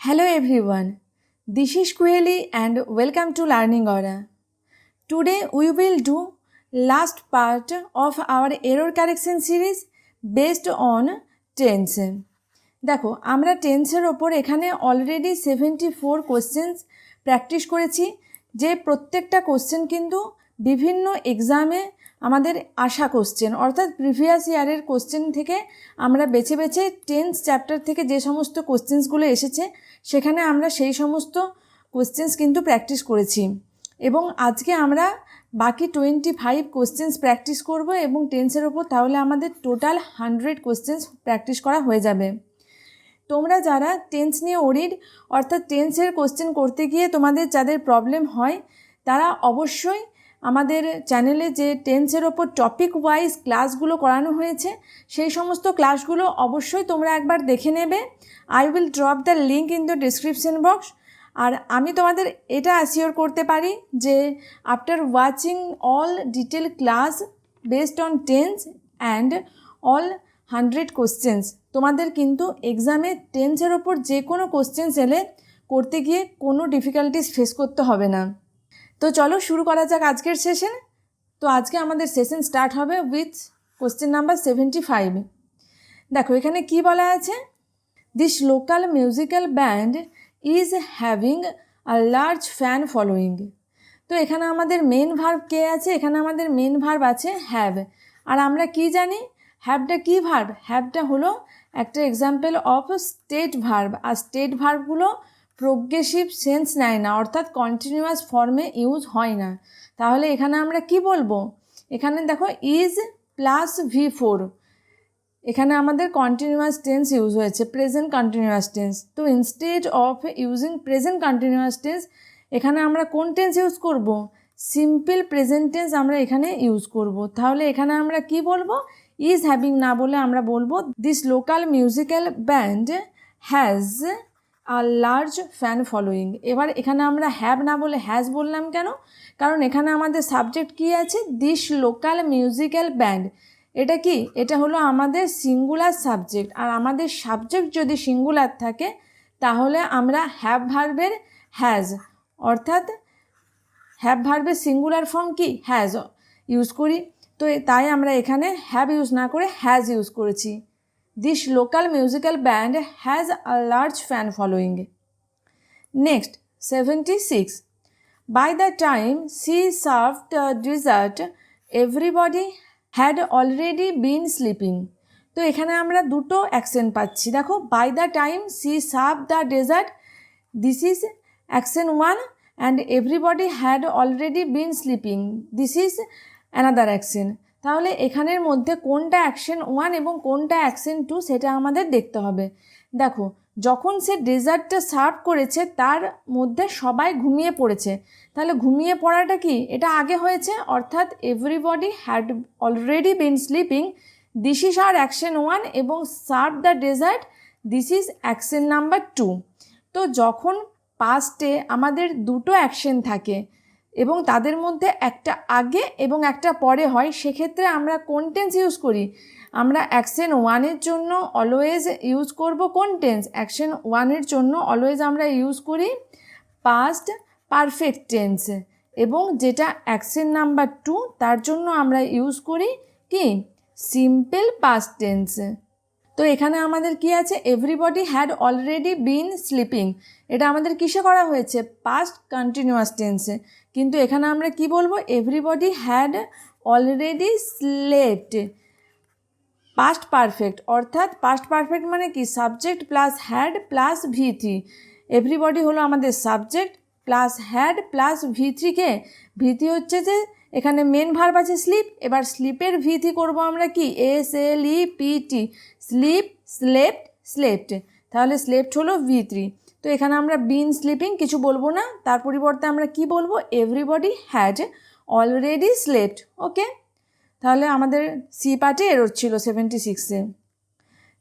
Hello everyone, this is Kueli and welcome to Learning Aura. Today we will do last part of our error correction series based on tense. দেখো আমরা টেন্সের ওপর এখানে already 74 questions practice করেছি, যে প্রত্যেকটা question কিন্তু বিভিন্ন এক্সামে আমাদের আসা কোশ্চেন, অর্থাৎ প্রিভিয়াস ইয়ারের কোশ্চেন থেকে আমরা বেছে বেছে টেন্স চ্যাপ্টার থেকে যে সমস্ত কোশ্চেন্সগুলো এসেছে সেখানে আমরা সেই সমস্ত কোশ্চেন্স কিন্তু প্র্যাকটিস করেছি। এবং আজকে আমরা বাকি 25 কোশ্চেন্স প্র্যাকটিস করব এবং টেন্সের ওপর, তাহলে আমাদের টোটাল 100 কোশ্চেন্স প্র্যাকটিস করা হয়ে যাবে। তোমরা যারা টেন্স নিয়ে ওরিড, অর্থাৎ টেন্সের কোশ্চেন করতে গিয়ে তোমাদের যাদের প্রবলেম হয়, তারা অবশ্যই আমাদের চ্যানেলে যে টেন্সের ওপর টপিক ওয়াইজ ক্লাসগুলো করানো হয়েছে সেই সমস্ত ক্লাসগুলো অবশ্যই তোমরা একবার দেখে নেবে। I will drop the link in the description box. আর আমি তোমাদের এটা অ্যাসিওর করতে পারি যে after watching all detail class based on tense and all 100 questions, তোমাদের কিন্তু এক্সামে টেন্সের ওপর যে কোনো কোশ্চেন্স এলে করতে গিয়ে কোনো ডিফিকাল্টিস ফেস করতে হবে না। তো চলো শুরু করা যাক আজকের সেশন। তো আজকে আমাদের সেশন স্টার্ট হবে উইথ কোশ্চেন নাম্বার 75। দেখো এখানে কি বলা আছে, this local musical band is having a large fan following. তো এখানে আমাদের মেন ভার্ব কে আছে? এখানে আমাদের মেন ভার্ব আছে হ্যাভ। আর আমরা কি জানি হ্যাভটা কি ভার্ব? হ্যাভটা হলো একটা এক্সাম্পল অফ স্টেট ভার্ব। আর স্টেট ভার্বগুলো প্রোগ্রেসিভ সেন্স নেয় না, অর্থাৎ কন্টিনিউয়াস ফর্মে ইউজ হয় না। তাহলে এখানে আমরা কি বলবো? এখানে দেখো ইজ প্লাস V4, এখানে আমাদের কন্টিনিউয়াস টেন্স ইউজ হয়েছে, প্রেজেন্ট কন্টিনিউয়াস টেন্স। তো instead of using present continuous tense এখানে আমরা কোন টেন্স ইউজ করব? সিম্পল প্রেজেন্ট টেন্স আমরা এখানে ইউজ করব। তাহলে এখানে আমরা কি বলবো? ইজ হ্যাভিং না বলে আমরা বলবো this local musical band has a large fan following. এবার এখানে আমরা হ্যাভ না বলে হ্যাজ বললাম কেন? কারণ এখানে আমাদের সাবজেক্ট কি আছে? This local musical band. এটা কি? এটা হলো আমাদের সিঙ্গুলার সাবজেক্ট। আর আমাদের সাবজেক্ট যদি সিঙ্গুলার থাকে তাহলে আমরা হ্যাভ ভার্বের হ্যাজ, অর্থাৎ হ্যাভ ভার্বের সিঙ্গুলার ফর্ম কি? হ্যাজ ইউজ করি। তো তাই আমরা এখানে হ্যাভ ইউজ না করে হ্যাজ ইউজ করেছি। This local musical band has a large fan following. Next 76, by the time she served the dessert everybody had already been sleeping. তো এখানে আমরা দুটো অ্যাকশন পাচ্ছি। দেখো, by the time she serve the dessert, this is action 1, and everybody had already been sleeping, this is another action. তাহলে এখানের মধ্যে কোনটা অ্যাকশন 1 এবং কোনটা অ্যাকশন 2 সেটা আমাদের দেখতে হবে। দেখো, যখন সে ডেজার্টটা সার্ভ করেছে তার মধ্যে সবাই ঘুমিয়ে পড়েছে। তাহলে ঘুমিয়ে পড়াটা কি? এটা আগে হয়েছে, অর্থাৎ everybody had already been sleeping, this is আর অ্যাকশন 1, এবং serve the dessert, this is action number 2। তো যখন পাস্টে আমাদের দুটো অ্যাকশন থাকে এবং তাদের মধ্যে একটা আগে এবং একটা পরে হয়, সেক্ষেত্রে আমরা কোন টেন্স ইউজ করি? আমরা অ্যাকশন 1-এর জন্য অলওয়েজ ইউজ করব কোন টেন্স? অ্যাকশন 1-এর জন্য অলওয়েজ আমরা ইউজ করি পাস্ট পারফেক্ট টেন্স, এবং যেটা অ্যাকশন নাম্বার 2 তার জন্য আমরা ইউজ করি কি? Simple past tense. তো এখানে আমাদের কি আছে? Everybody had already been sleeping, এটা আমাদের কিসে করা হয়েছে? পাস্ট কন্টিনিউয়াস টেন্সে। কিন্তু এখানে আমরা কি বলবো? Everybody had already slept, past perfect. অর্থাৎ পাস্ট পারফেক্ট মানে কি? Subject plus had plus V3। Everybody হলো আমাদের subject plus had plus V3 K? V3 হচ্ছে যে এখানে মেন ভার্ব আছে স্লিপ। এবার স্লিপের V3 করবো আমরা কি? SLEPT, sleep, slept, slept. তাহলে স্লেপ্ট হলো V3। তো এখানে আমরা বিন স্লিপিং কিছু বলবো না, তার পরিবর্তে আমরা কি বলবো? Everybody had already slept. Okay, তাহলে আমাদের সি পার্টে এরর ছিল 76-এ।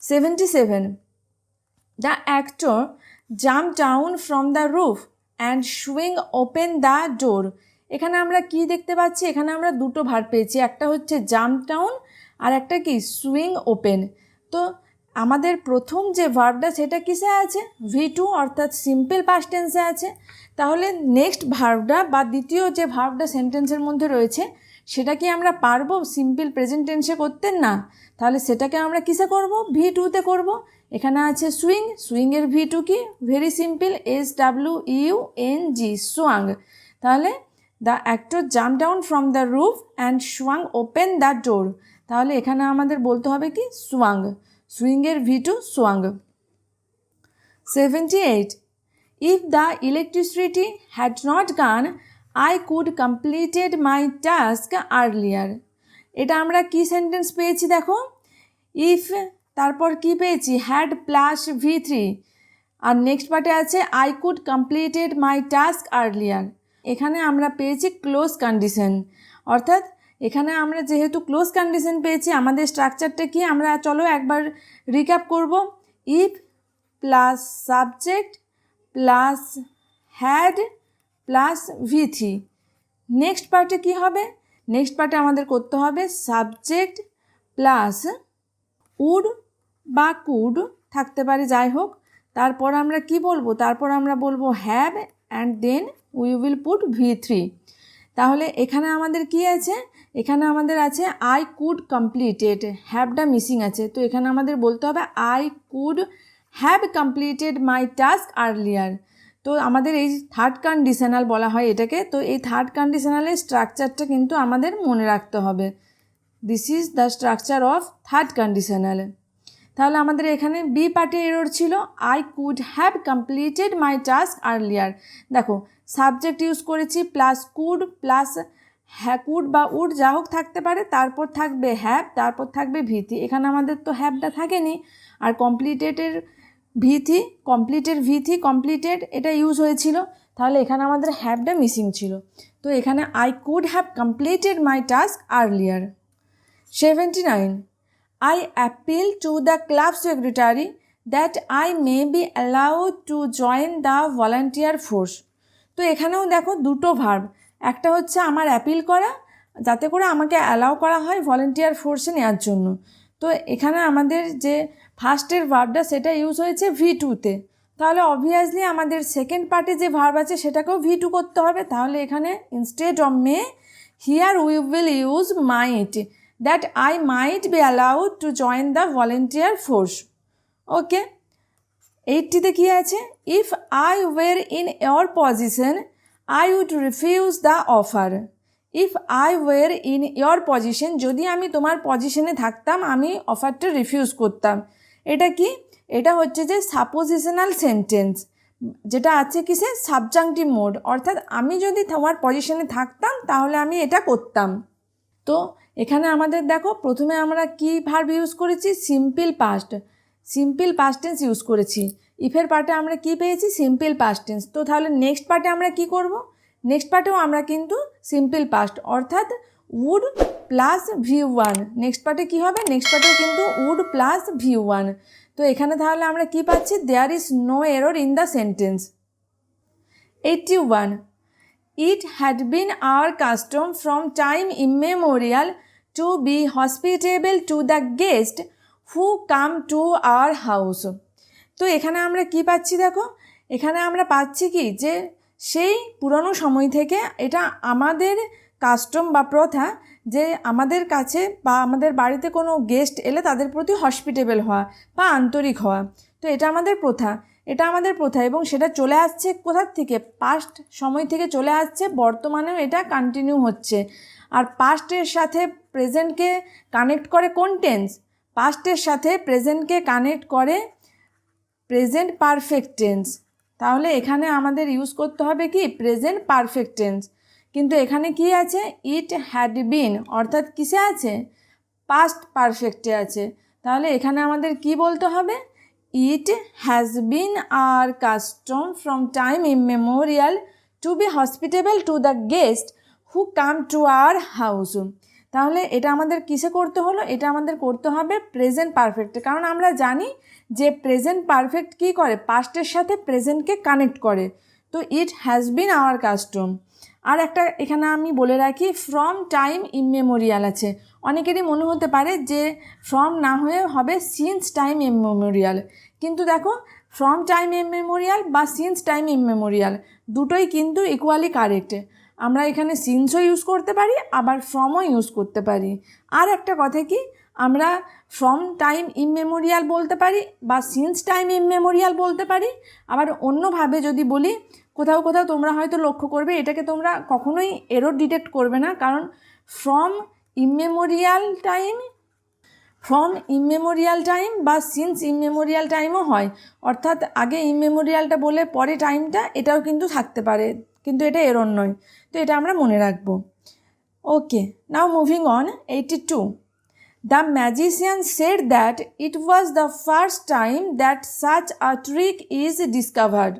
77, the actor jump down from the roof and swing open the door. এখানে আমরা কি দেখতে পাচ্ছি? এখানে আমরা দুটো ভার্ব পেয়েছি, একটা হচ্ছে জাম্প ডাউন আর একটা কি? Swing open. তো আমাদের প্রথম যে ভার্বটা সেটা কিসে আছে, V2 অর্থাৎ সিম্পল পাস্ট টেন্সে আছে। তাহলে নেক্সট ভার্বটা বা দ্বিতীয় যে ভার্বটা সেন্টেন্সের মধ্যে রয়েছে সেটা কি আমরা পারবো সিম্পল প্রেজেন্ট টেন্সে করতে? না। তাহলে সেটাকে আমরা কিসে করব, V2তে করব। এখানে আছে সুইং, সুইংয়ের V2 কি, ভেরি সিম্পল, SWUNG, সোয়াং। তাহলে the actor jump down from the roof and সোয়াং open the ডোর। তাহলে এখানে আমাদের বলতে হবে কি, সোয়াং, সুইংয়ের V2 সোয়াং। 78. If the electricity had not gone, I could completed my task earlier. এটা আমরা কি সেন্টেন্স পেয়েছি দেখো, ইফ তারপর কি পেয়েছি, had plus V3, R next পার্টে আছে I could completed my task earlier. এখানে আমরা পেয়েছি ক্লোজ কন্ডিশন, অর্থাৎ এখানে আমরা যেহেতু ক্লোজ কন্ডিশন পেয়েছি, আমাদের স্ট্রাকচারটা কি আমরা চলো একবার রিক্যাপ করব। If plus subject plus had plus V3। Next পার্টে কি হবে, নেক্সট পার্টে আমাদের করতে হবে সাবজেক্ট প্লাস উড বা কুড থাকতে পারে, যাই হোক। তারপর আমরা কি বলবো, তারপর আমরা বলবো have and then we will put V3। তাহলে এখানে আমাদের কি আছে, এখানে আমাদের আছে আই কুড কমপ্লিটেড, হ্যাভটা মিসিং আছে, তো এখানে আমাদের বলতে হবে I could have completed my task earlier. তো আমাদের এই থার্ড কন্ডিশনাল বলা হয় এটাকে। তো এই থার্ড কন্ডিশনালের স্ট্রাকচারটা কিন্তু আমাদের মনে রাখতে হবে। This is the structure of third conditional. তাহলে আমাদের এখানে বি পার্টে এরর ছিল I could have completed my task earlier. দেখো সাবজেক্ট ইউজ করেছি প্লাস কুড প্লাস হ্যাঁ, কুড বা উড যা হোক থাকতে পারে, তারপর থাকবে হ্যাভ, তারপর থাকবে V3। এখানে আমাদের তো হ্যাভটা থাকেনি, আর কমপ্লিটেড V3 কমপ্লিটেড এটা ইউজ হয়েছিল, তাহলে এখানে আমাদের হ্যাভটা মিসিং ছিল। তো এখানে I could have completed my task earlier. 79. I appeal to the club secretary that I may be allowed to join the volunteer force. তো এখানেও দেখো দুটো ভার্ব, একটা হচ্ছে আমার অ্যাপিল করা, যাতে করে আমাকে অ্যালাউ করা হয় ভলেন্টিয়ার ফোর্সে নেওয়ার জন্য। তো এখানে আমাদের যে ফার্স্টের ভার্বটা সেটা ইউজ হয়েছে V2তে, তাহলে অবভিয়াসলি আমাদের সেকেন্ড পার্টে যে ভার্ব আছে সেটাকেও V2 করতে হবে। তাহলে এখানে instead of may here we will use might, that I might be allowed to join the volunteer force. Okay. 80তে কি আছে, if I were in your position I would refuse the offer. if I were in your position, যদি আমি তোমার পজিশনে থাকতাম আমি অফারটা refuse করতাম। এটা কি, এটা হচ্ছে যে সাপোজিশনাল সেন্টেন্স, যেটা আছে কিসে, সাবজাংটিভ মোড, অর্থাৎ আমি যদি তোমার পজিশনে থাকতাম তাহলে আমি এটা করতাম। তো এখানে আমাদের দেখো প্রথমে আমরা কি ভার্ব ইউজ করেছি, সিম্পল পাস্ট টেন্স ইউজ করেছি। ইফের পার্টে আমরা কি পেয়েছি, সিম্পল পাস্ট টেন্স। তো তাহলে নেক্সট পার্টে আমরা কি করব, নেক্সট পার্টেও আমরা কিন্তু সিম্পল পাস্ট অর্থাৎ উড প্লাস V1। নেক্সট পার্টে কি হবে, নেক্সট পার্টেও কিন্তু উড প্লাস V1। তো এখানে তাহলে আমরা কি পাচ্ছি, there is no error in the sentence. 81. It had been our custom from time immemorial to be hospitable to the guests who come to our house. তো এখানে আমরা কি পাচ্ছি দেখো, এখানে আমরা পাচ্ছি কি যে সেই পুরনো সময় থেকে এটা আমাদের কাস্টম বা প্রথা যে আমাদের কাছে বা আমাদের বাড়িতে কোনো গেস্ট এলে তাদের প্রতি হসপিটেবল হওয়া বা আন্তরিক হওয়া। তো এটা আমাদের প্রথা, এবং সেটা চলে আসছে কোথার থেকে, পাস্ট সময় থেকে চলে আসছে, বর্তমানেও এটা কন্টিনিউ হচ্ছে। আর পাস্টের সাথে প্রেজেন্টকে কানেক্ট করে কোন টেন্স, পাস্টের সাথে প্রেজেন্টকে কানেক্ট করে প্রেজেন্ট পারফেক্ট টেন্স। তাহলে এখানে আমাদের ইউজ করতে হবে কি, প্রেজেন্ট পারফেক্ট টেন্স। কিন্তু এখানে কি আছে, ইট হ্যাড বিন, অর্থাৎ কিসে আছে, পাস্ট পারফেক্টে আছে। তাহলে এখানে আমাদের কি বলতে হবে, It has been our custom from time immemorial to be hospitable to the guests who come to our house. তাহলে এটা আমাদের কিসে করতে হলো, এটা আমাদের করতে হবে প্রেজেন্ট পারফেক্টে, কারণ আমরা জানি যে প্রেজেন্ট পারফেক্ট কী করে, পাস্টের সাথে প্রেজেন্টকে কানেক্ট করে। তো it has been our custom. আর একটা এখানে আমি বলে রাখি ফ্রম টাইম ইমমেমোরিয়াল আছে। অনেকেরই মনে হতে পারে যে ফ্রম না হয়ে হবে সিন্স টাইম ইমমেমোরিয়াল, কিন্তু দেখো ফ্রম টাইম ইমমেমোরিয়াল বা সিন্স টাইম ইমমেমোরিয়াল দুটোই কিন্তু ইকুয়ালি কারেক্ট। আমরা এখানে সিন্সও ইউজ করতে পারি, আবার ফ্রমও ইউজ করতে পারি। আর একটা কথা কি, আমরা ফ্রম টাইম ইমমেমোরিয়াল বলতে পারি বা সিন্স টাইম ইমমেমোরিয়াল বলতে পারি। আবার অন্যভাবে যদি বলি, কোথাও কোথাও তোমরা হয়তো লক্ষ্য করবে, এটাকে তোমরা কখনোই এরর ডিটেক্ট করবে না, কারণ ফ্রম ইমমেমোরিয়াল টাইম বা সিন্স ইমমেমোরিয়াল টাইমও হয়, অর্থাৎ আগে ইমমেমোরিয়ালটা বলে পরে টাইমটা, এটাও কিন্তু থাকতে পারে, কিন্তু এটা এরর নয়। তো এটা আমরা মনে রাখবো। Okay, now moving on 82. The magician said that it was the first time that such a trick is discovered.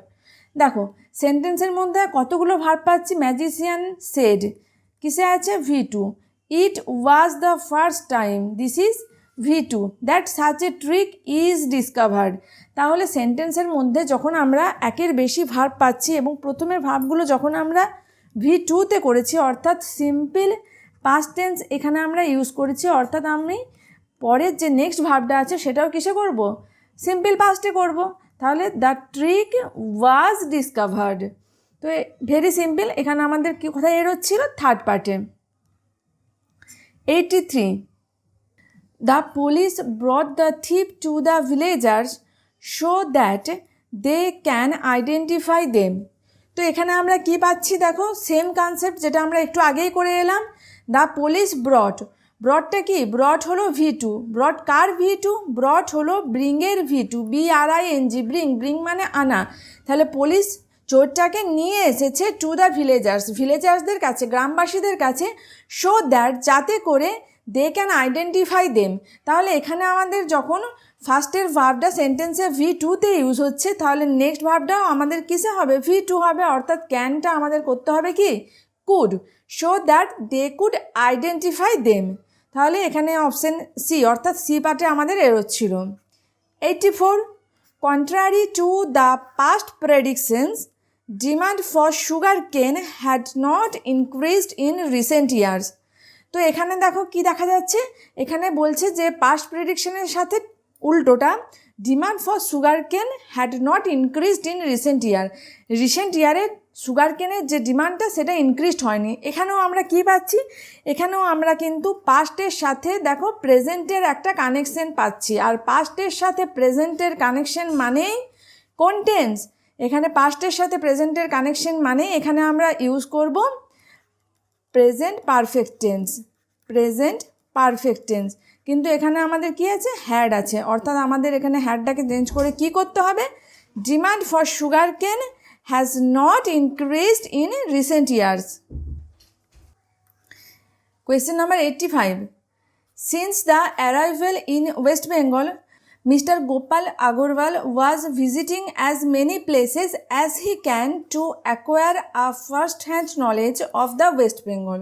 দেখো সেন্টেন্সের মধ্যে কতগুলো ভার্ব পাচ্ছি। ম্যাজিশিয়ান সেড, কিসে আছে? V2. It was the first time, this is V2, that such a trick is discovered. তাহলে সেন্টেন্সের মধ্যে যখন আমরা একের বেশি ভার্ব পাচ্ছি এবং প্রথমের ভার্বগুলো যখন আমরা V2তে করেছি, অর্থাৎ সিম্পল পাস্ট টেন্স এখানে আমরা ইউজ করেছি, অর্থাৎ আমি পরের যে নেক্সট ভার্বটা আছে সেটাও কিসে করব? সিম্পল পাস্টে করব। তাহলে দ্য ট্রিক ওয়াজ ডিসকভার্ড। তো ভেরি সিম্পল। এখানে আমাদের কি কোথায় এরর ছিল? থার্ড পার্টে। 83. The police brought the thief to the villagers so that they can identify them. তো এখানে আমরা কি পাচ্ছি? দেখো সেম কনসেপ্ট যেটা আমরা একটু আগেই করে এলাম। দ্য পুলিশ ব্রটটা কি? ব্রট হলো V2। ব্রট কার V2? ব্রট হলো ব্রিংয়ের V2, BRING, ব্রিং মানে আনা। তাহলে পুলিশ চোরটাকে নিয়ে এসেছে টু দ্য ভিলেজার্সদের কাছে, গ্রামবাসীদের কাছে, সো দ্যাট যাতে করে দে ক্যান আইডেন্টিফাই দেম। তাহলে এখানে আমাদের যখন ফার্স্টের ভার্বটা সেন্টেন্সে V2তে ইউজ হচ্ছে, তাহলে নেক্সট ভার্বটাও আমাদের কিসে হবে? V2 হবে, অর্থাৎ ক্যানটা আমাদের করতে হবে কি? Could, so that they could identify them. তাহলে এখানে অপশন সি, অর্থাৎ সি পার্টে আমাদের এরর ছিল। 84. Contrary to the past predictions, demand for sugar cane had not increased in recent years. তো এখানে দেখো কি দেখা যাচ্ছে, এখানে বলছে যে পাস্ট প্রেডিকশনের সাথে উল্টোটা, ডিমান্ড ফর সুগার কেন had not increased in recent ইয়ারে সুগার কেনের যে ডিমান্ডটা সেটা ইনক্রিজড হয়নি। এখানেও আমরা কি পাচ্ছি? এখানেও আমরা কিন্তু পাস্টের সাথে দেখো প্রেজেন্টের একটা কানেকশন পাচ্ছি, আর পাস্টের সাথে প্রেজেন্টের কানেকশন মানেই কোন টেন্স? এখানে পাস্টের সাথে প্রেজেন্টের কানেকশন মানে এখানে আমরা ইউজ করব প্রেজেন্ট পারফেক্ট টেন্স। কিন্তু এখানে আমাদের কি আছে? হ্যাড আছে, অর্থাৎ আমাদের এখানে হ্যাডটাকে চেঞ্জ করে কি করতে হবে? ডিমান্ড ফর সুগার কেন has not increased in recent years. Question number 85. Since the arrival in West Bengal, Mr. Gopal Agarwal was visiting as many places as he can to acquire a first-hand knowledge of the West Bengal.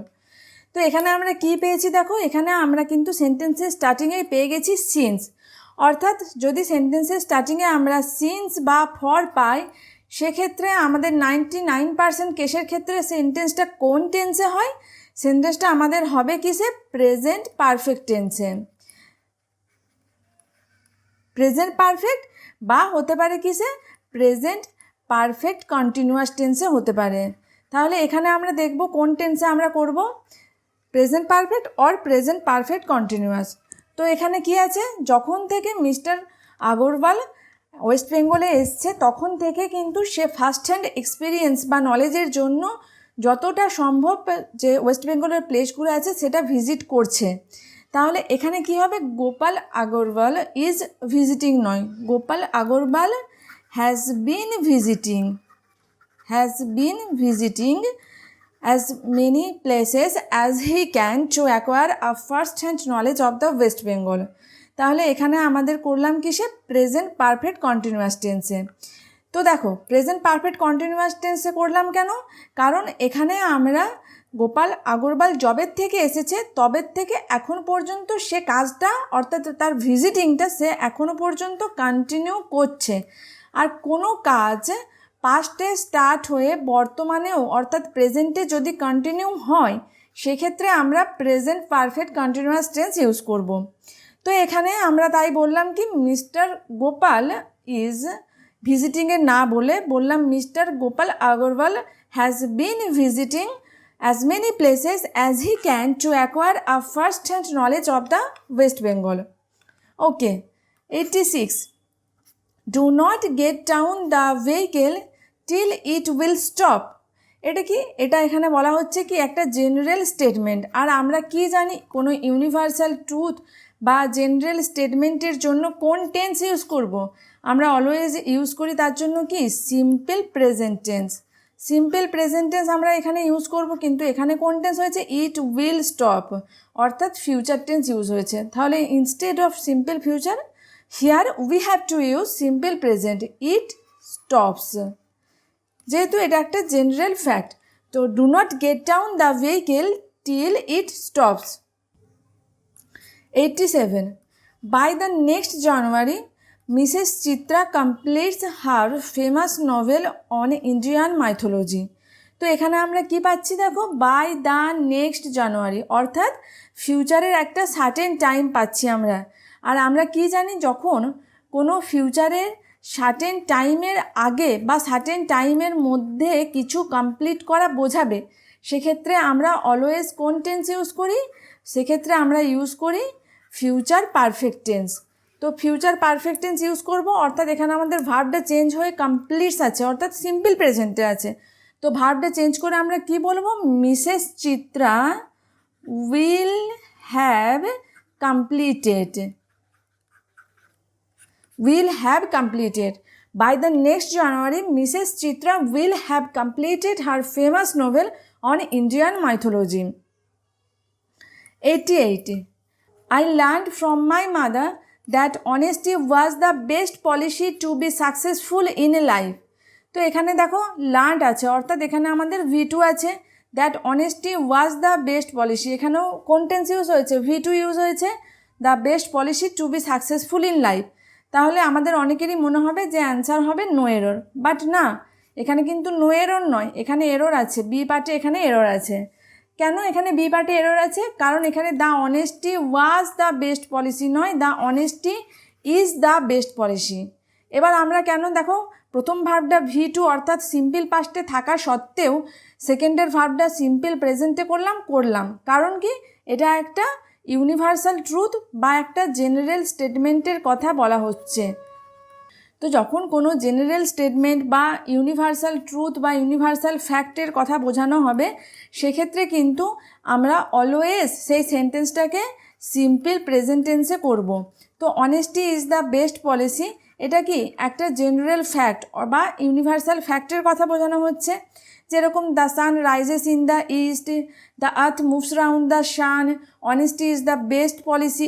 তো এখানে আমরা কি পেয়েছি? দেখো এখানে আমরা কিন্তু সেন্টেন্সের স্টার্টিংয়ে পেয়ে গেছি সিন্স, অর্থাৎ যদি সেন্টেন্সের স্টার্টিংয়ে আমরা সিন্স বা ফর পাই, সেক্ষেত্রে আমাদের 99% কেসের ক্ষেত্রে সেন্টেন্সটা কোন টেন্সে হয়? সেন্টেন্সটা আমাদের হবে কিসে? প্রেজেন্ট পারফেক্ট টেন্সে। প্রেজেন্ট পারফেক্ট বা হতে পারে কিসে? প্রেজেন্ট পারফেক্ট কন্টিনিউয়াস টেন্সে হতে পারে। তাহলে এখানে আমরা দেখব কোন টেন্সে আমরা করব, present perfect or present perfect continuous. তো এখানে কি আছে? যখন থেকে মিস্টার আগরওয়াল ওয়েস্ট বেঙ্গলে এসছে তখন থেকে কিন্তু সে ফার্স্ট হ্যান্ড এক্সপিরিয়েন্স বা নলেজের জন্য যতটা সম্ভব যে ওয়েস্ট বেঙ্গলের প্লেসগুলো আছে সেটা ভিজিট করছে। তাহলে এখানে কি হবে? গোপাল আগরওয়াল ইজ ভিজিটিং নয়, Gopal Agarwal has been visiting as many places as he can to acquire a first hand knowledge of the West Bengal. তাহলে এখানে আমাদের করলাম কিসে? প্রেজেন্ট পারফেক্ট কন্টিনিউয়াস টেন্সে। তো দেখো প্রেজেন্ট পারফেক্ট কন্টিনিউয়াস টেন্সে করলাম কেন? কারণ এখানে আমরা গোপাল আগরওয়াল যবের থেকে এসেছে তবের থেকে এখন পর্যন্ত সে কাজটা, অর্থাৎ তার ভিজিটিংটা সে এখনও পর্যন্ত কন্টিনিউ করছে। আর কোনো কাজ পাস্টে স্টার্ট হয়ে বর্তমানেও অর্থাৎ প্রেজেন্টে যদি কন্টিনিউ হয় সেক্ষেত্রে আমরা present perfect continuous tense use করব। তো এখানে আমরা তাই বললাম কি মিস্টার গোপাল ইজ ভিজিটিংয়ে না বলে বললাম mister Gopal Agarwal has been visiting as many places as he can to acquire a first-hand knowledge of the West Bengal. Okay, 86. Do not get down the vehicle till it will stop. এটা কি, এটা এখানে বলা হচ্ছে কি একটা জেনারেল স্টেটমেন্ট। আর আমরা কি জানি কোনো ইউনিভার্সাল ট্রুথ বা জেনারেল স্টেটমেন্টের জন্য কোন টেন্স ইউজ করব? আমরা অলওয়েজ ইউজ করি তার জন্য কি simple present tense. Simple present tense আমরা এখানে ইউজ করব, কিন্তু এখানে কোন টেন্স হয়েছে ইট উইল স্টপ, অর্থাৎ ফিউচার টেন্স ইউজ হয়েছে। তাহলে instead of simple future here we have to use simple present, it stops. যেহেতু এটা একটা জেনারেল ফ্যাক্ট, তো do not get down the vehicle till it stops. 87. By the next January, Mrs. Chitra completes her famous novel on Indian mythology. তো এখানে আমরা কি পাচ্ছি দেখো, বাই দ্য নেক্সট জানুয়ারি, অর্থাৎ ফিউচারের একটা সার্টেন টাইম পাচ্ছি আমরা। আর আমরা কি জানি, যখন কোনো ফিউচারের সার্টেন টাইমের আগে বা সার্টেন টাইমের মধ্যে কিছু কমপ্লিট করা বোঝাবে, সেক্ষেত্রে আমরা অলওয়েজ কোন টেন্স ইউজ করি? সেক্ষেত্রে আমরা ইউজ করি ফিউচার পারফেক্ট টেন্স। তো ফিউচার পারফেক্ট টেন্স ইউজ করব, অর্থাৎ এখানে আমাদের ভার্বটা চেঞ্জ হয়ে কমপ্লিটস আছে, অর্থাৎ সিম্পল প্রেজেন্টে আছে। তো ভার্বটা চেঞ্জ করে আমরা কি বলবো? Mrs Chitra will have completed, will have completed. By the next January, Mrs. Chitra will have completed her famous novel on Indian mythology. 88. I learned from my mother that honesty was the best policy to be successful in life. তো এখানে দেখো learned আছে, অর্থাৎ এখানে আমাদের V2 আছে, that honesty was the best policy. এখানেও কোন টেন্স ইউজ হয়েছে? V2 ইউজ হয়েছে, the best policy to be successful in life. তাহলে আমাদের অনেকেরই মনে হবে যে অ্যান্সার হবে নো এরর, বাট না, এখানে কিন্তু নো এরর নয়, এখানে এরর আছে, বি পার্টে এখানে এরর আছে। কেন এখানে বি পার্টে এরর আছে? কারণ এখানে the honesty was the best policy নয়, the honesty is the best policy. এবার আমরা কেন দেখো, প্রথম ভার্বটা V2 অর্থাৎ সিম্পল পাস্টে থাকা সত্ত্বেও সেকেন্ডের ভার্বটা সিম্পল প্রেজেন্টে করলাম, কারণ কি এটা একটা ইউনিভার্সাল ট্রুথ বা একটা জেনারেল স্টেটমেন্টের কথা বলা হচ্ছে। তো যখন কোনো জেনারেল স্টেটমেন্ট বা ইউনিভার্সাল ট্রুথ বা ইউনিভার্সাল ফ্যাক্টের কথা বোঝানো হবে, সেক্ষেত্রে কিন্তু আমরা অলওয়েজ সেই সেন্টেন্সটাকে সিম্পল প্রেজেন্ট টেন্সে করব। তো honesty is the best policy, এটা কি একটা জেনারেল ফ্যাক্ট বা ইউনিভার্সাল ফ্যাক্টের কথা বোঝানো হচ্ছে। যেরকম the sun rises in the east, the earth moves round the sun, honesty is the best policy,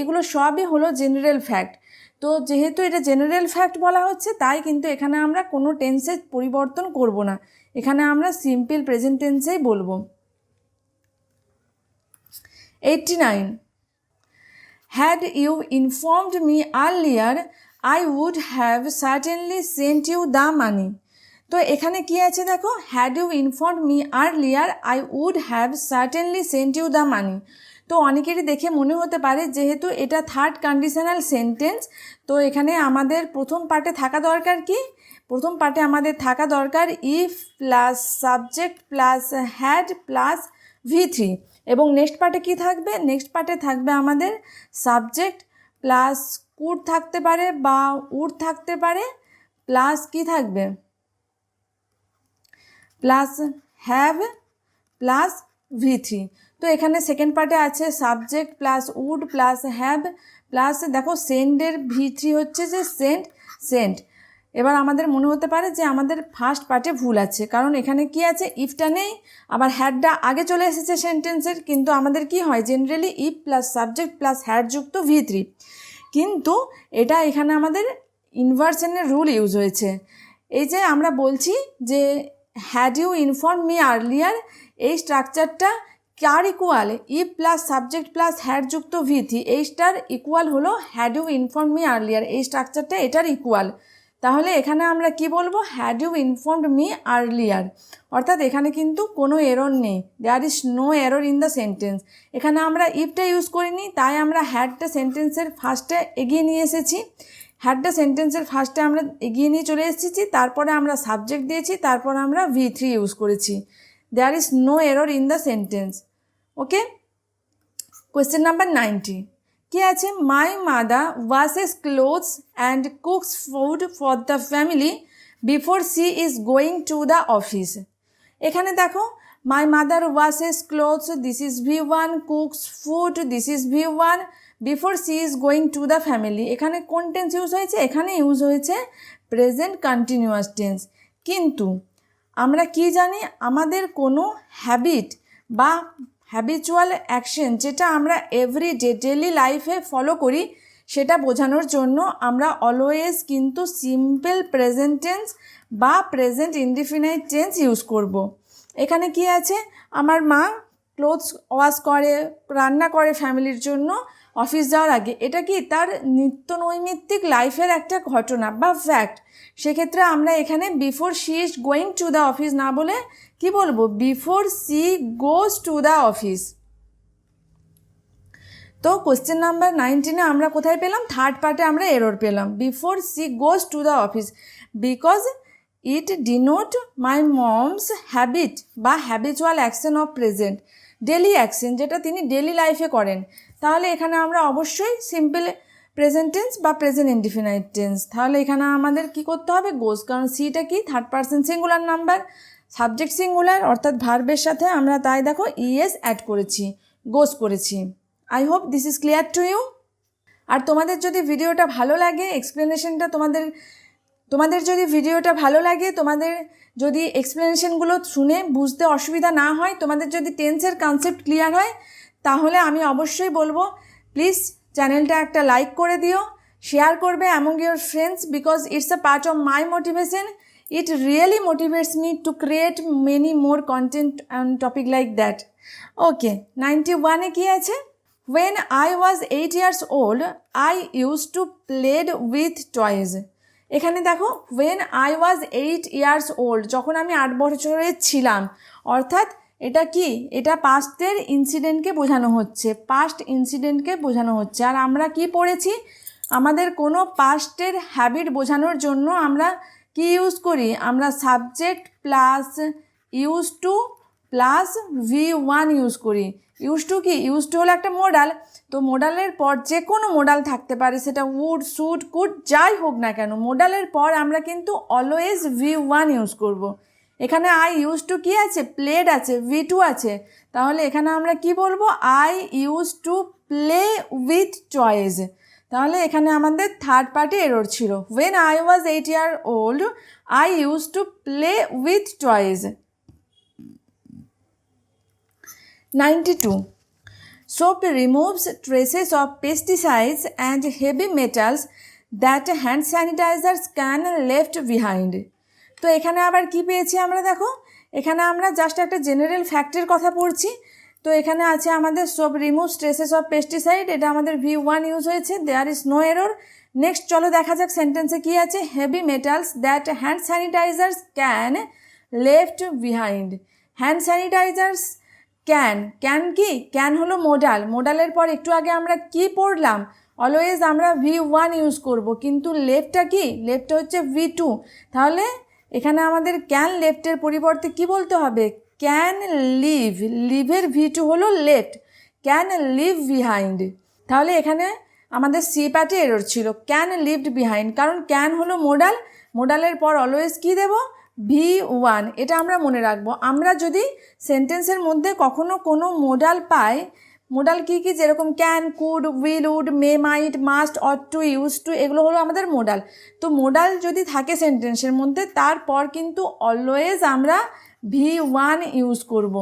এগুলো সবই হলো জেনারেল ফ্যাক্ট। তো যেহেতু এটা জেনারেল ফ্যাক্ট বলা হচ্ছে, তাই কিন্তু এখানে আমরা কোনো টেন্সের পরিবর্তন করব না, এখানে আমরা সিম্পল প্রেজেন্ট টেন্সেই বলবো। 89. Had you informed me earlier, I would have certainly sent you the money. তো এখানে কি আছে দেখো, had you informed me earlier I would have certainly sent you the money. তো অনেকেরই দেখে মনে হতে পারে যেহেতু এটা থার্ড কন্ডিশনাল সেন্টেন্স, তো এখানে আমাদের প্রথম পার্টে থাকা দরকার কি? প্রথম পার্টে আমাদের থাকা দরকার if plus subject plus had plus V3, এবং নেক্সট পার্টে কি থাকবে? নেক্সট পার্টে থাকবে আমাদের সাবজেক্ট প্লাস কুড থাকতে পারে বা উড থাকতে পারে, প্লাস কি থাকবে? Plus have plus V3। তো এখানে সেকেন্ড পার্টে আছে subject plus would plus have plus দেখো সেন্ডের V3 হচ্ছে যে সেন্ট। এবার আমাদের মনে হতে পারে যে আমাদের ফার্স্ট পার্টে ভুল আছে, কারণ এখানে কি আছে, ইফটা নেই, আবার হ্যাডটা আগে চলে এসেছে সেন্টেন্সের, কিন্তু আমাদের কি হয় generally if plus subject plus had যুক্ত V3, কিন্তু এটা এখানে আমাদের ইনভার্সনের রুল ইউজ হয়েছে। এই যে আমরা বলছি যে had you inform me earlier, এই স্ট্রাকচারটা কার equal? If plus subject plus had যুক্ত V3, এইটার ইকুয়াল হলো had you inform me earlier, এই স্ট্রাকচারটা এটার ইকুয়াল। তাহলে এখানে আমরা কি বলবো, had you informed me earlier, অর্থাৎ এখানে কিন্তু কোনো এরর নেই, there is no error in the sentence. এখানে আমরা ইফটা ইউজ করিনি, তাই আমরা হ্যাডটা সেন্টেন্সের ফার্স্টে এগিয়ে নিয়ে এসেছি। হ্যাডটা সেন্টেন্সের ফার্স্টে আমরা এগিয়ে নিয়ে চলে এসেছি, তারপরে আমরা সাবজেক্ট দিয়েছি, তারপর আমরা V3 ইউজ করেছি। There is no error in the sentence. Okay, question number 90 কি আছে, my mother washes clothes and cooks food for the family before she is going to the office. এখানে দেখো, my mother washes clothes, this is V1, cooks food, this is V1, before she is going to the family. এখানে কোন tense use হয়েছে, এখানে use হয়েছে present continuous tense. কিন্তু আমরা কি জানি, আমাদের কোনো হ্যাবিট বা হ্যাবিচুয়াল অ্যাকশন যেটা আমরা এভরিডে ডেলি লাইফে ফলো করি, সেটা বোঝানোর জন্য আমরা অলওয়েজ কিন্তু সিম্পল প্রেজেন্ট টেন্স বা প্রেজেন্ট ইনডিফিনাইট টেন্স ইউজ করব। এখানে কি আছে, আমার মা ক্লোথস ওয়াশ করে, রান্না করে ফ্যামিলির জন্য অফিস যাওয়ার আগে। এটা কি তার নিত্য নৈমিত্তিক লাইফের একটা ঘটনা বা ফ্যাক্ট। সেক্ষেত্রে আমরা এখানে before she is going to the office না বলে কি বলবো, before she goes to the office. তো কোয়েশ্চেন নাম্বার 19 আমরা কোথায় পেলাম, থার্ড পার্টে আমরা এরর পেলাম, before she goes to the office, because it denote my mom's habit বা habitual action of present, daily action যেটা তিনি ডেলি লাইফে করেন। তাহলে এখানে আমরা অবশ্যই সিম্পল প্রেজেন্ট টেন্স বা প্রেজেন্ট ইনডিফিনাইট টেন্স। তাহলে এখানে আমাদের কি করতে হবে, গোজ, কারণ সিটা কি third person singular number, subject singular, অর্থাৎ ভার্বের সাথে আমরা তাই দেখো ইএস অ্যাড করেছি, গোজ করেছি। I hope this is clear to you. আর তোমাদের যদি ভিডিওটা ভালো লাগে, এক্সপ্লেনেশনটা তোমাদের যদি ভিডিওটা ভালো লাগে, তোমাদের যদি এক্সপ্লেনেশনগুলো শুনে বুঝতে অসুবিধা না হয়, তোমাদের যদি টেন্সের কনসেপ্ট ক্লিয়ার হয়, তাহলে আমি অবশ্যই বলবো প্লিজ চ্যানেলটা একটা লাইক করে দিও, শেয়ার করবে among your friends, because it's a part of my motivation. It really motivates me to create many more content on topic like that. Okay, 91 এ কি আছে, when I was 8 years old I used to play with toys. এখানে দেখো, when I was 8 years old, যখন আমি 8 বছরের ছিলাম, অর্থাৎ এটা কি, এটা পাস্টের ইনসিডেন্টকে বোঝানো হচ্ছে, পাস্ট ইনসিডেন্টকে বোঝানো হচ্ছে। আর আমরা কি পড়েছি, আমাদের কোনো পাস্টের হ্যাবিট বোঝানোর জন্য আমরা কি ইউজ করি, আমরা subject plus use to plus V1 use করি। ইউজ টু কি, ইউজ টু হলো একটা মোডাল, তো মোডালের পর যে কোনো মোডাল থাকতে পারে, সেটা উড, শুড, কুড যাই হোক না কেন, মোডালের পর আমরা কিন্তু অলওয়েজ V1 ইউজ করব। এখানে আই ইউজ টু কি আছে, প্লেড আছে, V2 আছে, তাহলে এখানে আমরা কি বলবো, I use to play with toys. তাহলে এখানে আমাদের থার্ড পার্টে এরর ছিল, when I was 8 years old I used to play with toys. 92 soap removes traces of pesticides and heavy metals that hand sanitizers can left behind. তো এখানে আবার কি পেয়েছি আমরা, দেখো এখানে আমরা জাস্ট একটা জেনারেল ফ্যাক্টের কথা পড়ছি। তো এখানে আছে আমাদের soap removes traces of pesticide, এটা আমাদের V1 ইউজ হয়েছে, there is no error. Next চলো দেখা যাক সেন্টেন্সে কি আছে, heavy metals that hand sanitizers can left behind. Hand sanitizers can কি, ক্যান হলো মোডাল, মোডালের পর একটু আগে আমরা কি পড়লাম, অলওয়েজ আমরা V1 ইউজ করব, কিন্তু লেফটটা কি, লেফটটা হচ্ছে V2। তাহলে এখানে আমাদের ক্যান লেফটের পরিবর্তে কি বলতে হবে, ক্যান লিভ, লিভের V2 হলো লেফট, ক্যান লিভ বিহাইন্ড। তাহলে এখানে আমাদের সি পার্টে এরর ছিল, ক্যান লিভড বিহাইন্ড, কারণ ক্যান হলো মোডাল, মোডালের পর অলওয়েজ কি দেব, V1। এটা আমরা মনে রাখবো। আমরা যদি সেন্টেন্সের মধ্যে কখনো কোনো মোডাল পাই, মোডাল কি কি, যেরকম can, could, will, would, may, might, must, ought to, use to, এগুলো হলো আমাদের মোডাল। তো মোডাল যদি থাকে সেন্টেন্সের মধ্যে, তারপর কিন্তু অলওয়েজ আমরা V1 ইউজ করব।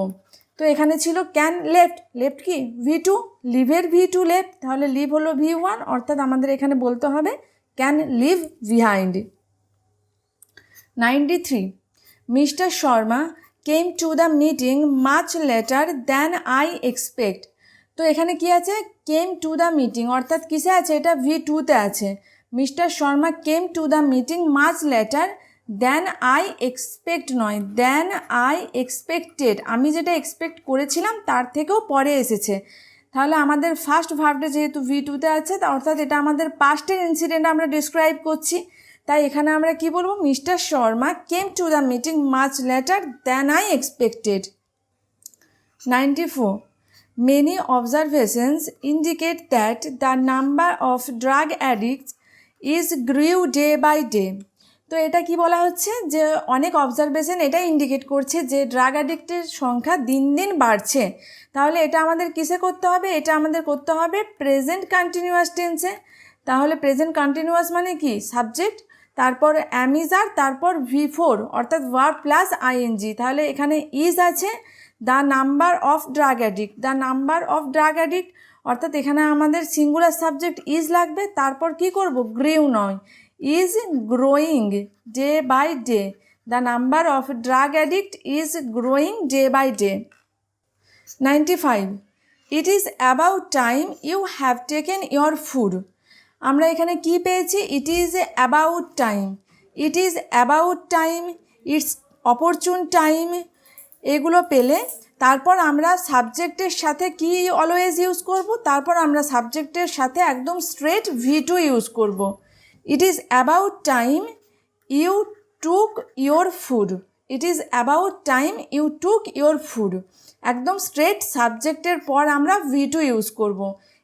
তো এখানে ছিল ক্যান লেফট, লেফট কি V2, লিভের V2 লেফট, তাহলে লিভ হলো V1, অর্থাৎ আমাদের এখানে বলতে হবে can leave behind. 93 mister Sharma came to the meeting much later than I expect. তো এখানে কি আছে, কেম টু দ্য মিটিং, অর্থাৎ কিসে আছে, এটা V2তে আছে, mister Sharma came to the meeting much later than I expect নয়, দ্যান আই এক্সপেক্টেড, আমি যেটা এক্সপেক্ট করেছিলাম তার থেকেও পরে এসেছে। তাহলে আমাদের ফার্স্ট ভার্বটা যেহেতু V2-তে আছে, অর্থাৎ এটা আমাদের পাস্টের ইনসিডেন্ট আমরা ডিসক্রাইব করছি, তাই এখানে আমরা কি বলবো, mister Sharma came to the meeting much later than I expected. 94. Many observations indicate that the number of drug addicts is grew day by day. তো এটা কি বলা হচ্ছে যে অনেক অবজারভেশন এটা ইন্ডিকেট করছে যে ড্রাগ অ্যাডিক্টের সংখ্যা দিন দিন বাড়ছে। তাহলে এটা আমাদের কিসে করতে হবে, এটা আমাদের করতে হবে প্রেজেন্ট কন্টিনিউয়াস টেন্সে। তাহলে প্রেজেন্ট কন্টিনিউয়াস মানে কি, সাবজেক্ট, তারপর অ্যামিজার, তারপর V4 অর্থাৎ ভার্ব প্লাস আইএনজি। তাহলে এখানে ইজ আছে, the number of drug addict, the number of drug addict, অর্থাৎ এখানে আমাদের সিঙ্গুলার সাবজেক্ট ইজ লাগবে। তারপর কি করব, গ্রিউ নয়, is growing day by day, the number of drug addict is growing day by day. 95. It is about time you have taken your food. আমরা এখানে কি পেয়েছি, it is about time, it is about time, it's opportune time, এগুলো পেলে তারপর আমরা সাবজেক্টের সাথে কি অলওয়েজ ইউজ করব, তারপর আমরা সাবজেক্টের সাথে একদম স্ট্রেট V2 ইউজ করব। It is about time you took your food, it is about time you took your food, একদম স্ট্রেট সাবজেক্টের পর আমরা V2 ইউজ করব।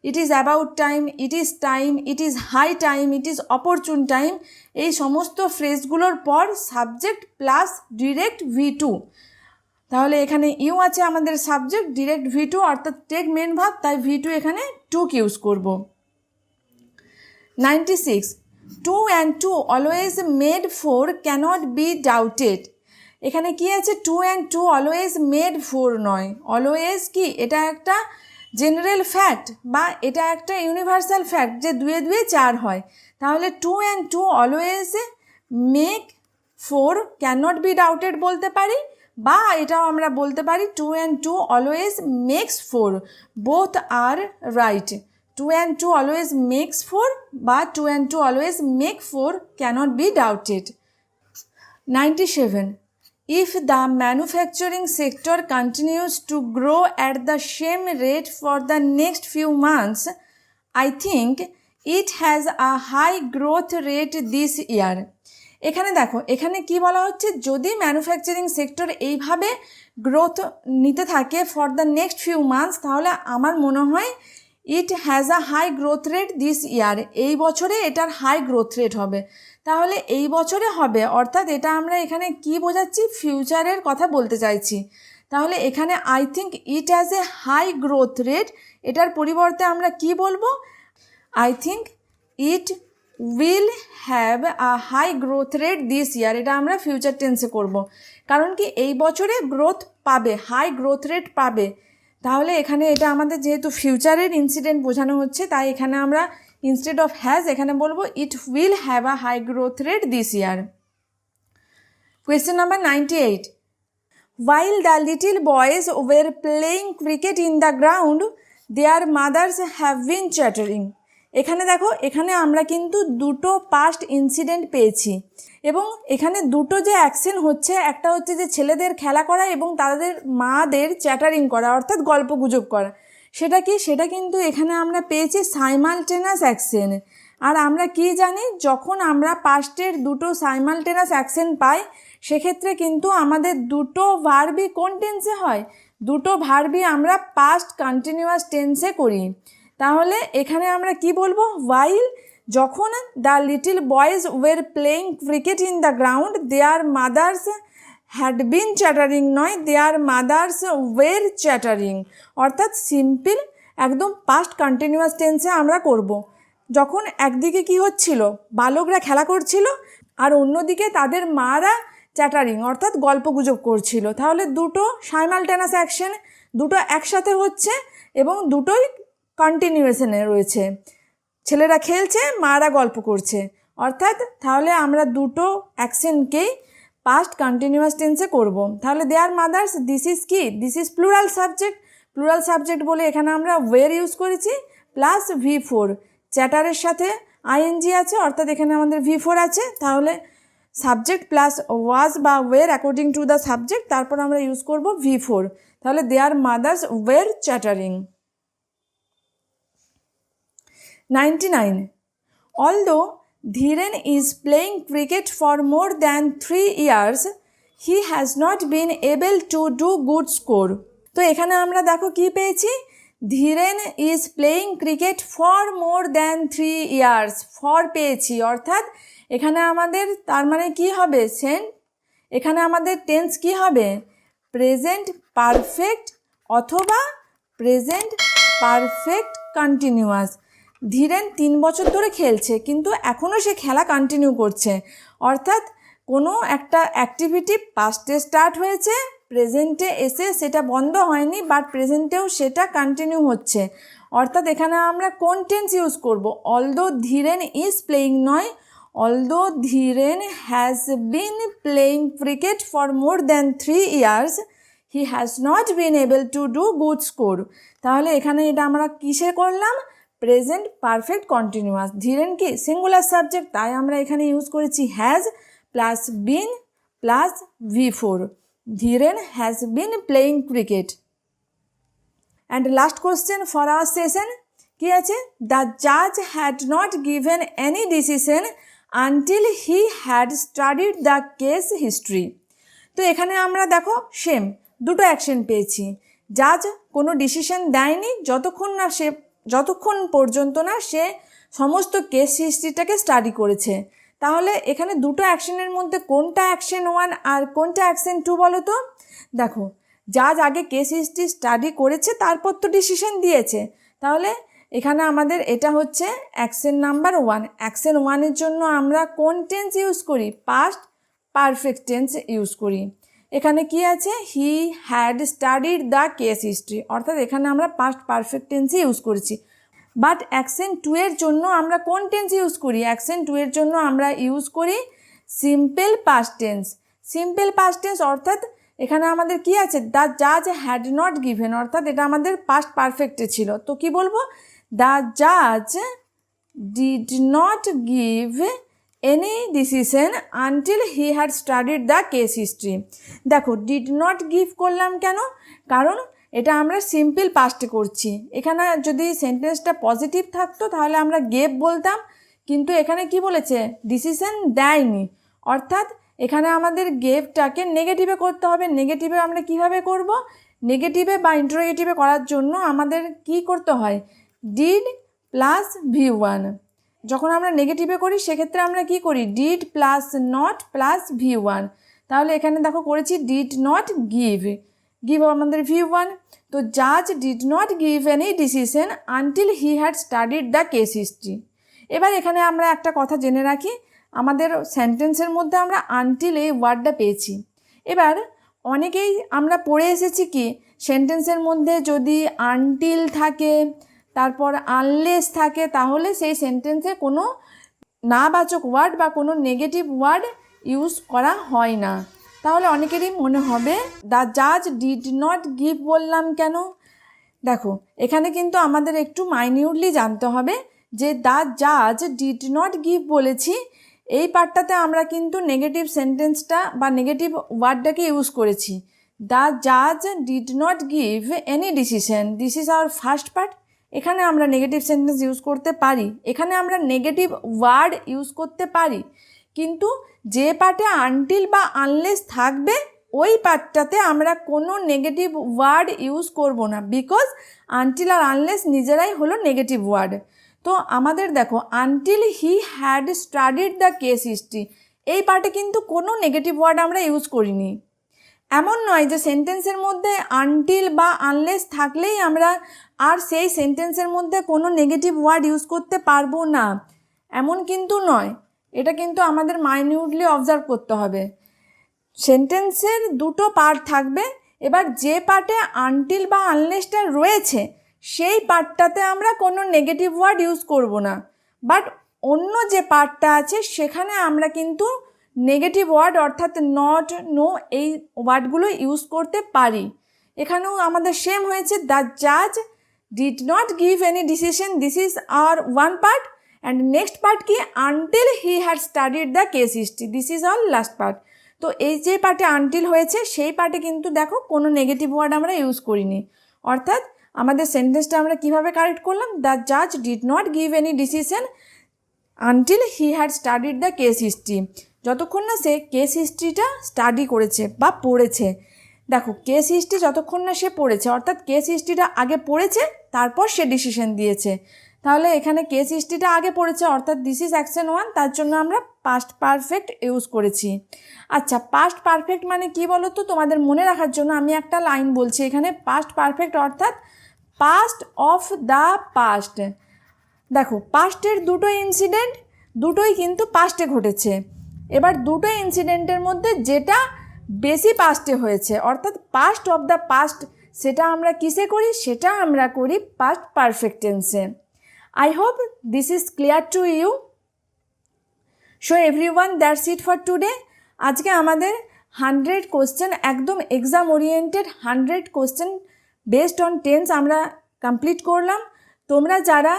It is about time, it is time, it is high time, it is opportune time, এই সমস্ত ফ্রেজগুলোর পর subject plus direct V2। তাহলে এখানে ইউ আছে আমাদের সাবজেক্ট, ডিরেক্ট V2 অর্থাৎ টেক মেন ভার্ব, তাই V2 এখানে টুক ইউজ করব। 96. 2 and 2 always made 4 cannot be doubted. এখানে কি আছে, 2 and 2 always made 4 নয়, অলওয়েজ কি, এটা একটা জেনারেল ফ্যাক্ট বা এটা একটা ইউনিভার্সাল ফ্যাক্ট যে 2 এ 2 4 হয়। তাহলে 2 and 2 always make 4 cannot be doubted বলতে পারি, বা এটাও আমরা বলতে পারি 2 and 2 always makes 4, both are right. 2 and 2 always makes 4 বা 2 and 2 always make 4 cannot be doubted. 97. If the manufacturing sector continues to grow at the same rate for the next few months, I think it has a high growth rate this year. এখানে দেখো, এখানে কি বলা হচ্ছে, যদি manufacturing sector এইভাবে growth নিতে থাকে for the next few months, তাহলে আমার মনে হয় it has a high growth rate this year, এই বছরে এটার হাই গ্রোথ রেট হবে। তাহলে এই বছরে হবে অর্থাৎ এটা আমরা এখানে কি বোঝাচ্ছি, ফিউচারের কথা বলতে চাইছি। তাহলে এখানে I think it has a high growth rate, এটার পরিবর্তে আমরা কি বলবো, I think it will have a high growth rate this year, এটা আমরা ফিউচার টেন্সে করব। কারণ কি, এই বছরে গ্রোথ পাবে, হাই গ্রোথ রেট পাবে। তাহলে এখানে এটা আমাদের যেহেতু ফিউচারের ইনসিডেন্ট বোঝানো হচ্ছে, তাই এখানে আমরা ইনস্টেড অফ হ্যাজ এখানে বলবো it will have a high growth rate this year. Question number 98. While the little boys were playing cricket in the ground, their mothers have been chattering. এখানে দেখো, এখানে আমরা কিন্তু দুটো পাস্ট ইনসিডেন্ট পেয়েছি এবং এখানে দুটো যে অ্যাকশন হচ্ছে, একটা হচ্ছে যে ছেলেদের খেলা করা এবং তাদের মাদের চ্যাটারিং করা অর্থাৎ গল্পগুজব করা, সেটা কি, সেটা কিন্তু এখানে আমরা পেয়েছি সাইমালটেনাস অ্যাকশন। আর আমরা কি জানি, যখন আমরা পাস্টের দুটো সাইমালটেনাস অ্যাকশন পাই সেক্ষেত্রে কিন্তু আমাদের দুটো ভার্বই কোন টেন্সে হয়, দুটো ভার্বই আমরা পাস্ট কন্টিনিউয়াস টেন্সে করি। তাহলে এখানে আমরা কি বলবো, while যখন the little boys were playing cricket in the ground their mothers had been chattering নয়, দেয়ার মাদার্স ওয়ের চ্যাটারিং, অর্থাৎ সিম্পল একদম পাস্ট কন্টিনিউয়াস টেন্সে আমরা করব। যখন একদিকে কি হচ্ছিল, বালকরা খেলা করছিল আর অন্যদিকে তাদের মারা চ্যাটারিং অর্থাৎ গল্পগুজব করছিল, তাহলে দুটো সাইমালটেনাস অ্যাকশন, দুটো একসাথে হচ্ছে এবং দুটোই কন্টিনিউয়েশনে রয়েছে, ছেলেরা খেলছে, মারা গল্প করছে, অর্থাৎ তাহলে আমরা দুটো অ্যাকশনকেই পাস্ট কন্টিনিউয়াস টেন্সে করব। তাহলে দেয়ার মাদার্স, দিস ইজ কি, this is plural subject, plural subject বলে এখানে আমরা ওয়ের ইউজ করেছি প্লাস V4, চ্যাটারের সাথে আইএনজি আছে, অর্থাৎ এখানে আমাদের V4 আছে। তাহলে সাবজেক্ট প্লাস ওয়াজ বা were according to the subject, তারপর আমরা ইউজ করব V4। তাহলে their mothers were chattering. 99. Although Dhiren is playing cricket for more than 3 years, he has not been able to do good score. তো এখানে আমরা দেখো কি পেয়েছি, Dhiren is playing cricket for more than 3 years, for পেয়েছি, অর্থাৎ এখানে আমাদের তার মানে কি হবে, এখানে আমাদের টেন্স কি হবে, প্রেজেন্ট পারফেক্ট অথবা প্রেজেন্ট পারফেক্ট কন্টিনিউয়াস। ধীরেন 3 বছর ধরে খেলছে কিন্তু এখনও সে খেলা কন্টিনিউ করছে, অর্থাৎ কোনো একটা অ্যাক্টিভিটি পাস্টে স্টার্ট হয়েছে, প্রেজেন্টে এসে সেটা বন্ধ হয়নি, বাট প্রেজেন্টেও সেটা কন্টিনিউ হচ্ছে। অর্থাৎ এখানে আমরা কোন টেন্স ইউজ করব, অলদো ধীরেন ইজ প্লেয়িং নয়, although Dhiren has been playing cricket for more than 3 years, he has not been able to do good score. তাহলে এখানে এটা আমরা কিসে করলাম, প্রেজেন্ট পারফেক্ট কন্টিনিউয়াস। ধীরেন কি সিঙ্গুলার সাবজেক্ট, তাই আমরা এখানে ইউজ করেছি has plus been plus V4। Dhiren has been playing cricket. And last question for our session কি আছে, দ্য জাজ had not given any decision until he had studied the case history. তো এখানে আমরা দেখো সেম দুটো অ্যাকশন পেয়েছি। জাজ কোনো ডিসিশন দেয়নি যতক্ষণ পর্যন্ত না সে সমস্ত কেস হিস্ট্রিটাকে স্টাডি করেছে। তাহলে এখানে দুটো অ্যাকশনের মধ্যে কোনটা অ্যাকশন 1 আর কোনটা অ্যাকশন 2 বলো তো। দেখো জাজ আগে কেস হিস্ট্রি স্টাডি করেছে, তারপর তো ডিসিশন দিয়েছে। তাহলে এখানে আমাদের এটা হচ্ছে অ্যাকশন নাম্বার 1। অ্যাকশন 1-এর জন্য আমরা কোন টেন্স ইউজ করি, পাস্ট পারফেক্ট টেন্স ইউজ করি। এখানে কি আছে, হি had studied the case history, অর্থাৎ এখানে আমরা পাস্ট পারফেক্ট টেন্সই ইউজ করেছি। বাট অ্যাকশন 2-এর জন্য আমরা কোন টেন্স ইউজ করি, অ্যাকশন 2-এর জন্য আমরা ইউজ করি simple past tense. Simple past tense অর্থাৎ এখানে আমাদের কি আছে, দ্য জাজ হ্যাড নট গিভেন, অর্থাৎ এটা আমাদের পাস্ট পারফেক্টে ছিল। তো কি বলবো, দ্য জাজ did not give any decision until he had studied the case history. দেখো ডিড নট গিভ করলাম কেন, কারণ এটা আমরা সিম্পল পাস্টে করছি। এখানে যদি সেন্টেন্সটা পজিটিভ থাকতো তাহলে আমরা গেভ বলতাম, কিন্তু এখানে কি বলেছে, ডিসিশন দেয়নি, অর্থাৎ এখানে আমাদের গেভটাকে নেগেটিভে করতে হবে। নেগেটিভে আমরা কিভাবে করব, নেগেটিভে বা ইন্টারোগেটিভে করার জন্য আমাদের কি করতে হয়, ডিড প্লাস V1। যখন আমরা নেগেটিভে করি সেক্ষেত্রে আমরা কি করি, did plus not plus V1। তাহলে এখানে দেখো করেছি ডিড নট গিভ, গিভ আমাদের V1। তো জাজ did not give any decision until he had studied the case history. এবার এখানে আমরা একটা কথা জেনে রাখি, আমাদের সেন্টেন্সের মধ্যে আমরা আনটিল এই ওয়ার্ডটা পেয়েছি। এবার অনেকেই আমরা পড়ে এসেছি কি, সেন্টেন্সের মধ্যে যদি আনটিল থাকে তারপর আনলেস থাকে তাহলে সেই সেন্টেন্সে কোনো নাবাচক ওয়ার্ড বা কোনো নেগেটিভ ওয়ার্ড ইউজ করা হয় না। তাহলে অনেকেরই মনে হবে দ্য জাজ ডিড নট গিভ বললাম কেন। দেখো এখানে কিন্তু আমাদের একটু মাইনিউটলি জানতে হবে যে দ্য জাজ ডিড নট গিভ বলেছি, এই পার্টটাতে আমরা কিন্তু নেগেটিভ সেন্টেন্সটা বা নেগেটিভ ওয়ার্ডটাকে ইউজ করেছি। দ্য জাজ did not give any decision, this is our first part. এখানে আমরা নেগেটিভ সেন্টেন্স ইউজ করতে পারি, এখানে আমরা নেগেটিভ ওয়ার্ড ইউজ করতে পারি, কিন্তু যে পার্টে আনটিল বা আনলেস থাকবে ওই পার্টটাতে আমরা কোনো নেগেটিভ ওয়ার্ড ইউজ করব না, বিকজ আনটিল আর আনলেস নিজেরাই হলো নেগেটিভ ওয়ার্ড। তো আমাদের দেখো until he had studied the case history, এই পার্টে কিন্তু কোনো নেগেটিভ ওয়ার্ড আমরা ইউজ করিনি। এমন নয় যে সেন্টেন্সের মধ্যে আনটিল বা আনলেস থাকলেই আমরা আর সেই সেন্টেন্সের মধ্যে কোনো নেগেটিভ ওয়ার্ড ইউজ করতে পারবো না, এমন কিন্তু নয়। এটা কিন্তু আমাদের মাইনিউটলি অবজার্ভ করতে হবে। সেন্টেন্সের দুটো পার্ট থাকবে, এবার যে পার্টে আনটিল বা আনলেসটা রয়েছে সেই পার্টটাতে আমরা কোনো নেগেটিভ ওয়ার্ড ইউজ করব না, বাট অন্য যে পার্টটা আছে সেখানে আমরা কিন্তু নেগেটিভ ওয়ার্ড অর্থাৎ নট, নো এই ওয়ার্ডগুলো ইউজ করতে পারি। এখানেও আমাদের সেম হয়েছে, দ্য জাজ did not give any decision, this is our one part, and next part কি, until he had studied the case history, this is all last part. তো এই যে পার্টে আনটিল হয়েছে সেই পার্টে কিন্তু দেখো কোনো নেগেটিভ ওয়ার্ড আমরা ইউজ করিনি, অর্থাৎ আমাদের সেন্টেন্সটা আমরা কিভাবে কারেক্ট করলাম, দ্য জাজ did not give any decision until he had studied the case history, যতক্ষণ না সে কেস হিস্ট্রিটা স্টাডি করেছে বা পড়েছে। দেখো কেস হিস্ট্রি যতক্ষণ না সে পড়েছে, অর্থাৎ কেস হিস্ট্রিটা আগে পড়েছে তারপর সে ডিসিশন দিয়েছে। তাহলে এখানে কেস হিস্ট্রিটা আগে পড়েছে, অর্থাৎ দিস ইজ অ্যাকশন 1, তার জন্য আমরা পাস্ট পারফেক্ট ইউজ করেছি। আচ্ছা, পাস্ট পারফেক্ট মানে কি বলো তো, তোমাদের মনে রাখার জন্য আমি একটা লাইন বলছি এখানে। পাস্ট পারফেক্ট অর্থাৎ পাস্ট অফ দ্য পাস্ট। দেখো পাস্টের দুটো ইনসিডেন্ট, দুটোই কিন্তু পাস্টে ঘটেছে। এবার দুটো ইনসিডেন্টের মধ্যে যেটা বেশি পাস্টে হয়েছে, অর্থাৎ পাস্ট অফ দ্য পাস্ট, সেটা আমরা কিসে করি, সেটা আমরা করি পাস্ট পারফেক্ট টেন্সে। I hope this is clear to you. So everyone, that's it for today. আজকে আমাদের 100 কোশ্চেন, একদম exam oriented 100 question based on tense আমরা কমপ্লিট করলাম। তোমরা যারা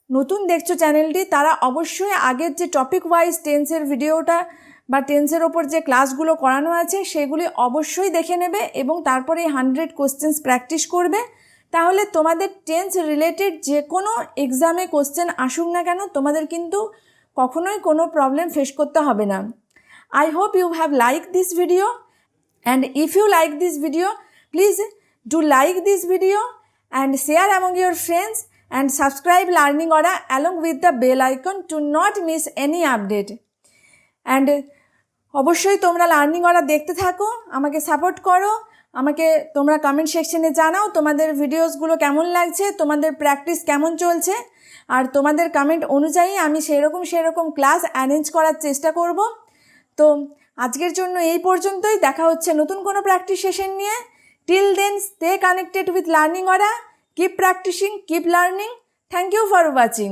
নতুন দেখছো চ্যানেলটি, তারা অবশ্যই আগের যে টপিক ওয়াইজ টেন্সের ভিডিওটা বা টেন্সের ওপর যে ক্লাসগুলো করানো আছে সেগুলি অবশ্যই দেখে নেবে এবং তারপরে 100 কোশ্চেন্স প্র্যাকটিস করবে। তাহলে তোমাদের টেন্স রিলেটেড যে কোনো এক্সামে কোশ্চেন আসুক না কেন, তোমাদের কিন্তু কখনোই কোনো প্রবলেম ফেস করতে হবে না। I hope you have liked this video, and if you like this video, please do like this video and share among your friends and subscribe Learning Aura along with the bell icon to not miss any update. And অবশ্যই তোমরা learning অরা দেখতে থাকো, আমাকে support করো, আমাকে তোমরা comment সেকশনে জানাও তোমাদের ভিডিওসগুলো কেমন লাগছে, তোমাদের প্র্যাকটিস কেমন চলছে। আর তোমাদের কমেন্ট অনুযায়ী আমি সেরকম ক্লাস অ্যারেঞ্জ করার চেষ্টা করব। তো আজকের জন্য এই পর্যন্তই, দেখা হচ্ছে নতুন কোনো প্র্যাকটিস সেশন নিয়ে। Till then, stay connected with Learning Aura, keep practising, keep learning. Thank you for watching.